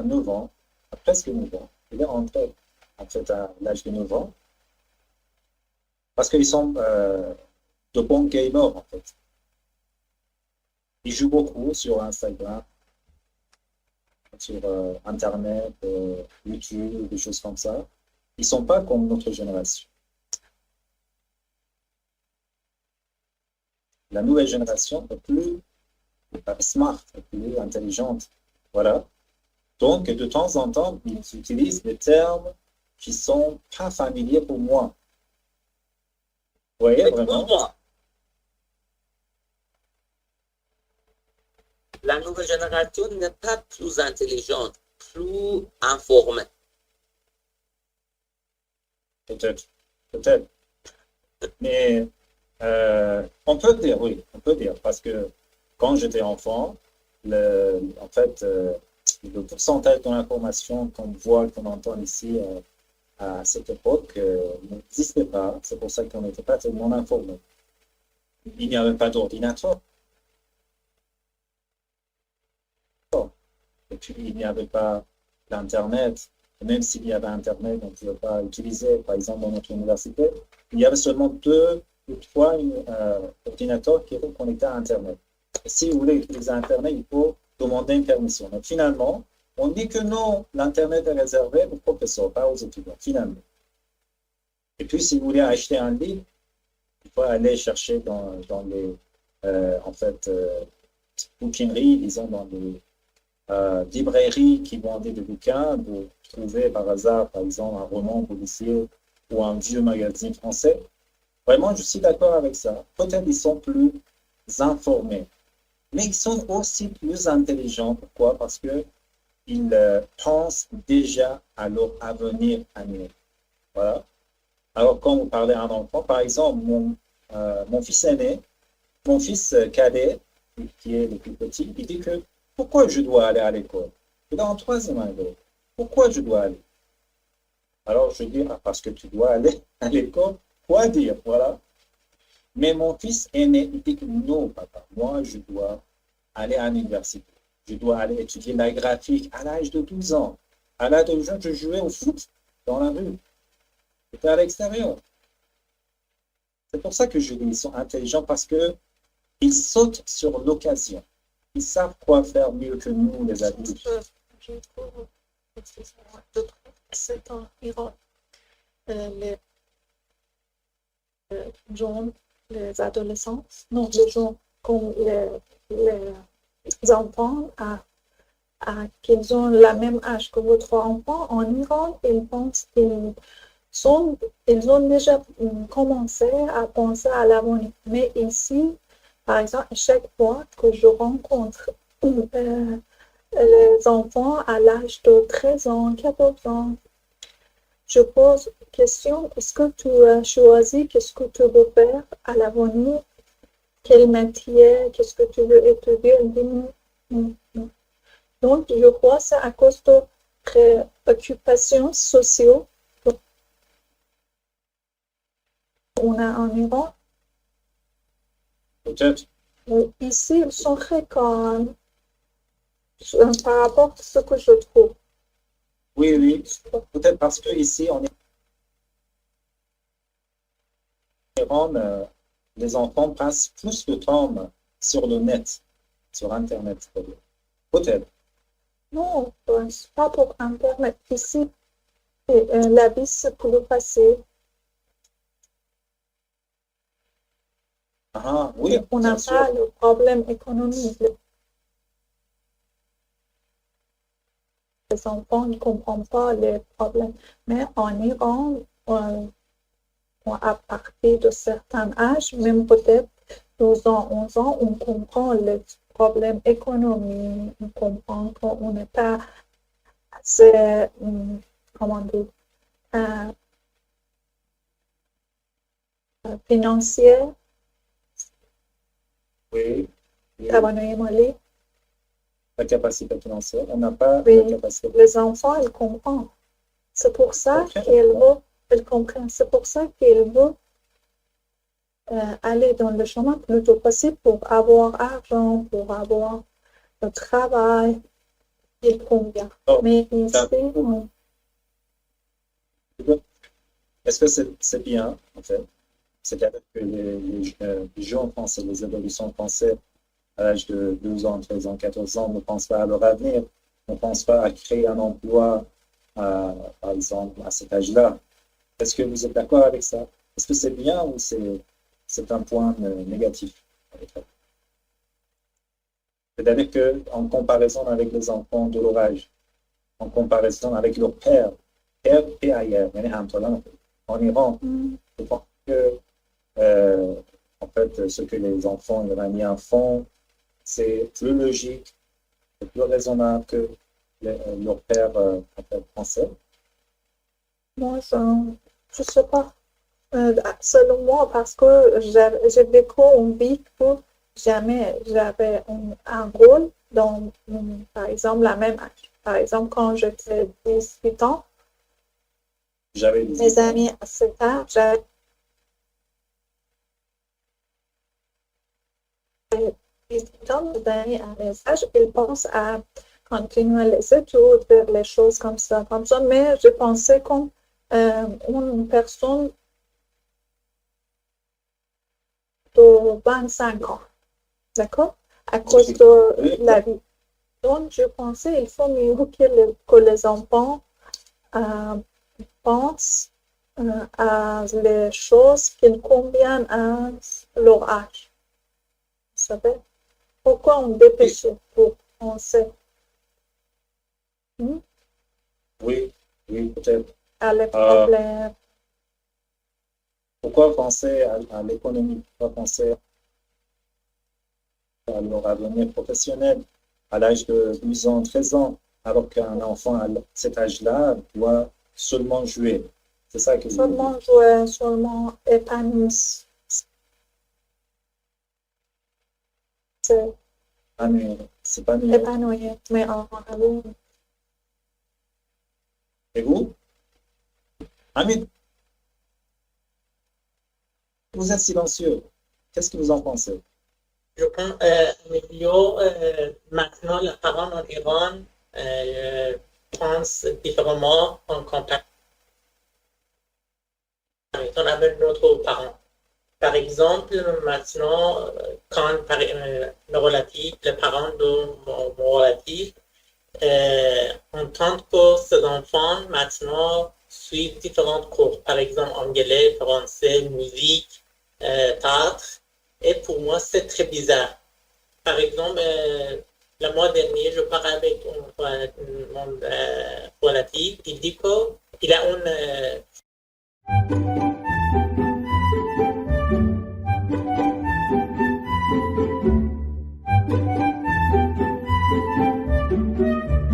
9 ans, à presque 9 ans, il est rentré en fait à l'âge de 9 ans, parce qu'ils sont de bons gamers en fait. Ils jouent beaucoup sur Instagram, sur Internet, YouTube, des choses comme ça. Ils sont pas comme notre génération. La nouvelle génération est plus smart, est plus intelligente. Voilà. Donc, de temps en temps, ils utilisent des termes qui sont pas familiers pour moi. Vous voyez, Mais pour vraiment? moi, la nouvelle génération n'est pas plus intelligente, plus informée. Peut-être. Peut-être. Mais on peut dire, oui, on peut dire, parce que quand j'étais enfant, en fait, le pourcentage de l'information qu'on voit, qu'on entend ici à cette époque n'existait pas. C'est pour ça qu'on n'était pas tellement informé. Il n'y avait pas d'ordinateur. Et puis, il n'y avait pas d'Internet. Et même s'il y avait Internet, on ne pouvait pas utiliser, par exemple, dans notre université, il y avait seulement deux ou trois ordinateurs qui étaient connectés à Internet. Et si vous voulez utiliser Internet, il faut demander une permission. Donc, finalement, on dit que non, l'Internet est réservé aux professeurs, pas aux étudiants, finalement. Et puis, si vous voulez acheter un livre, il faut aller chercher dans les, en fait, bouquineries, disons, dans les librairies qui vendaient des bouquins, vous trouvez par hasard, par exemple, un roman policier ou un vieux magazine français. Vraiment, je suis d'accord avec ça. Peut-être ils sont plus informés, mais ils sont aussi plus intelligents. Pourquoi? Parce que ils pensent déjà à leur avenir à nous. Voilà. Alors, quand vous parlez à un enfant, par exemple, mon fils aîné, mon fils cadet, qui est le plus petit, il dit que pourquoi je dois aller à l'école? Il est en troisième année. Pourquoi je dois aller? Alors je dis, ah, parce que tu dois aller à l'école. Quoi dire? Voilà. Mais mon fils aîné, il dit que non, papa, moi je dois aller à l'université. Je dois aller étudier la graphique à l'âge de 12 ans. À l'âge de 12 ans, je jouais au foot dans la rue. J'étais à l'extérieur. C'est pour ça que je dis qu'ils sont intelligents parce que ils sautent sur l'occasion. Ils savent quoi faire mieux que nous, les adultes. Je trouve, excusez-moi, je trouve que c'est environ les jeunes, les adolescents, non, les jeunes comme les enfants qu'ils ont le même âge que votre enfant. En Iran, ils pensent ils ont déjà commencé à penser à l'avenir. Mais ici, par exemple, chaque fois que je rencontre les enfants à l'âge de 13 ans, 14 ans, je pose la question, est-ce que tu as choisi, qu'est-ce que tu veux faire à l'avenir, quel métier, qu'est-ce que tu veux étudier? Donc, je crois que c'est à cause de préoccupations sociales qu'on a en Iran. Peut-être. Ici, ils sont très calmes par rapport à ce que je trouve. Oui, oui. Peut-être parce que ici, en Iran, les enfants passent plus de temps sur le net, sur Internet. Peut-être. Non, c'est pas pour Internet. Ici, la vie, c'est pour le passé. Ah, oui, On n'a bien sûr. pas le problème économique. Les enfants ne comprennent pas les problèmes. Mais en Iran, à partir de certains âges, même peut-être 12 ans, 11 ans, on comprend les problèmes économiques, on comprend qu'on n'est pas assez, comment dire, financier, Oui. Oui. La capacité financière, on n'a pas Oui, la capacité. les enfants, ils comprennent. C'est pour ça Ok. ils comprennent. C'est pour ça qu'ils veulent aller dans le chemin le plus tôt possible pour avoir argent, pour avoir le travail. il convient. Oh, Mais ici, est-ce que c'est bien, en fait? C'est-à-dire que les gens français, les adolescents français, à l'âge de 12 ans, 13 ans, 14 ans, ne pensent pas à leur avenir, ne pensent pas à créer un emploi, par exemple, à cet âge-là. Est-ce que vous êtes d'accord avec ça? Est-ce que c'est bien ou c'est un point négatif? C'est-à-dire qu'en comparaison avec les enfants de leur âge, en comparaison avec leur père, ailleurs, en Iran, je pense que en fait, ce que les enfants iraniens font, c'est plus logique, c'est plus raisonnable que leur père en fait, français. moi, je sais pas. Selon moi, parce que j'ai vécu une vie où jamais j'avais un rôle dans, par exemple, la même âge. Par exemple, quand j'étais 18 ans, J'avais mes amis à cet âge, j'avais 18 ans, mes amis à mes âges, ils pensent à continuer les études, faire les choses comme ça. Mais je pensais comme une personne de 25 ans. D'accord? À cause de la vie. Donc, je pensais qu'il faut mieux que les enfants pensent à les choses qui conviennent à leur âge. Vous savez? Pourquoi on dépêche pour penser Oui, oui, peut-être. à les problèmes? Pourquoi penser à l'économie? Pourquoi penser à leur avenir professionnel à l'âge de 12 ans, 13 ans, alors qu'un enfant à cet âge-là doit seulement jouer? C'est ça que Seulement jouer, seulement épanouir. C'est pas mieux. Épanouir, mais en amour. Et vous? Hamid, vous êtes silencieux. Qu'est-ce que vous en pensez? Je pense, maintenant, les parents en Iran pensent différemment en comparaison avec notre parents. Par exemple, maintenant, quand le relatif, les parents de mon relatif entendent que ces enfants maintenant suivent différents cours, par exemple anglais, français, musique, théâtre, et pour moi c'est très bizarre. Par exemple, le mois dernier, je parlais avec mon relatif, il dit qu'il a une